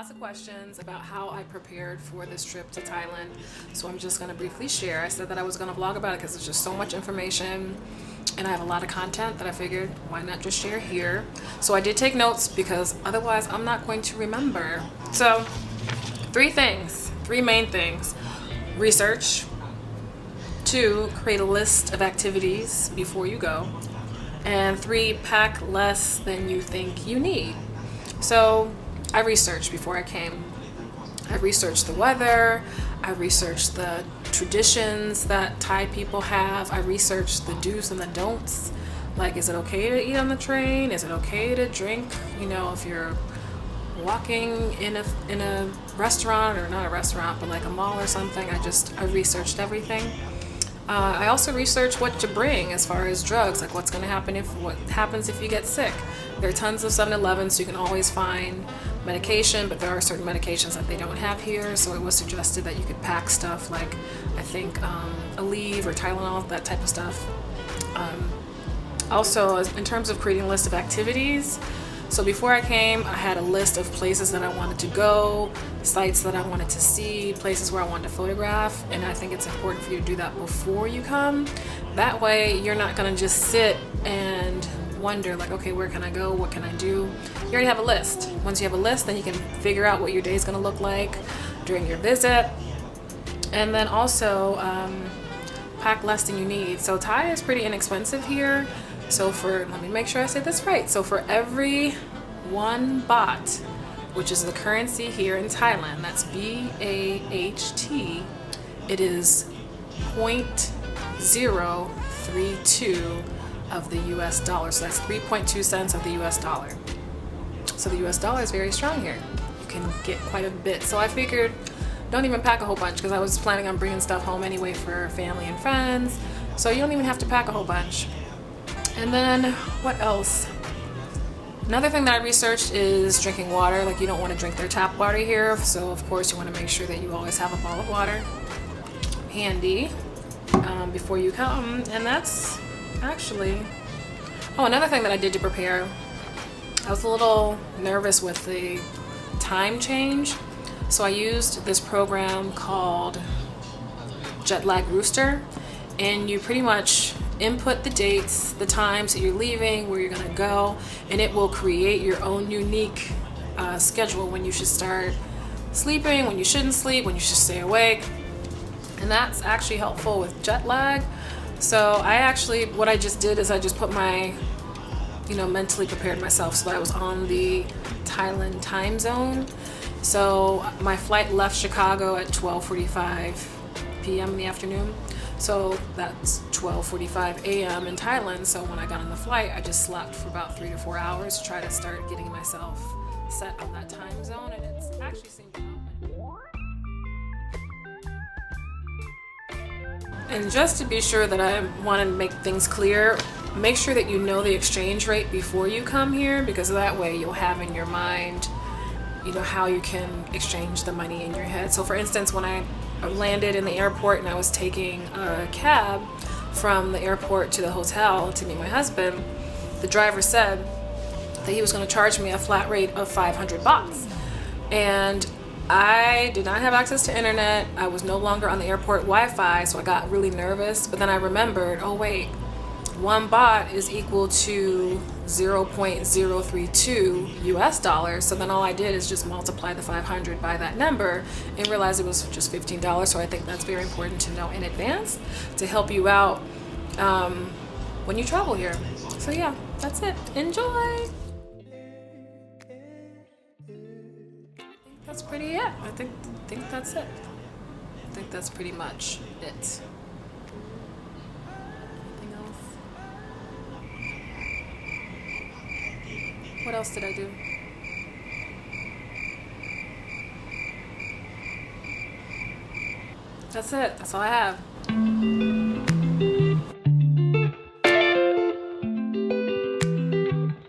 lots of questions about how I prepared for this trip to Thailand, so I'm just going to briefly share. I said that I was going to vlog about it because there's just so much information and I have a lot of content that I figured why not just share here. So I did take notes because otherwise I'm not going to remember. So three main things: research, 2, create a list of activities before you go, and 3, pack less than you think you need. So I researched before I came. I researched the weather, I researched the traditions that Thai people have, I researched the do's and the don'ts. Like, is it okay to eat on the train? Is it okay to drink? You know, if you're walking in a restaurant, or not a restaurant, but like a mall or something. I researched everything. I also researched what to bring as far as drugs, like what happens if you get sick. There are tons of 7-Elevens, so you can always find medication, but there are certain medications that they don't have here, so it was suggested that you could pack stuff like, I think, Aleve or Tylenol, that type of stuff. Also, in terms of creating a list of activities, so before I came, I had a list of places that I wanted to go, sites that I wanted to see, places where I wanted to photograph, and I think it's important for you to do that before you come. That way, you're not gonna just sit and wonder like, okay, where can I go? What can I do? You already have a list. Once you have a list, then you can figure out what your day is gonna look like during your visit. And then also, pack less than you need. So Thai is pretty inexpensive here. So let me make sure I say this right. So for every 1 baht, which is the currency here in Thailand, that's BAHT, it is 0.032 of the US dollar. So that's 3.2 cents of the US dollar. So the US dollar is very strong here. You can get quite a bit. So I figured, don't even pack a whole bunch, because I was planning on bringing stuff home anyway for family and friends. So you don't even have to pack a whole bunch. And then what else? Another thing that I researched is drinking water. Like, you don't want to drink their tap water here, so of course you want to make sure that you always have a bottle of water handy before you come. And that's actually, another thing that I did to prepare, I was a little nervous with the time change, so I used this program called Jet Lag Rooster, and you pretty much input the dates, the times that you're leaving, where you're gonna go, and it will create your own unique schedule, when you should start sleeping, when you shouldn't sleep, when you should stay awake. And that's actually helpful with jet lag. So what I just did is I just put mentally prepared myself so that I was on the Thailand time zone. So my flight left Chicago at 12:45 p.m. in the afternoon. So that's 12:45 a.m. in Thailand. So when I got on the flight, I just slept for about 3 to 4 hours to try to start getting myself set on that time zone, and it's actually seemed to help. And just to be sure that I want to make things clear, make sure that you know the exchange rate before you come here, because that way you'll have in your mind, how you can exchange the money in your head. So for instance, when I landed in the airport and I was taking a cab from the airport to the hotel to meet my husband, the driver said that he was going to charge me a flat rate of 500 bahts. And I did not have access to internet. I was no longer on the airport Wi-Fi, so I got really nervous. But then I remembered, oh wait, 1 baht is equal to 0.032 US dollars. So then all I did is just multiply the 500 by that number and realized it was just $15. So I think that's very important to know in advance to help you out when you travel here. So yeah, that's it. Enjoy. That's pretty it. I think that's it. I think that's pretty much it. Anything else? What else did I do? That's it. That's all I have.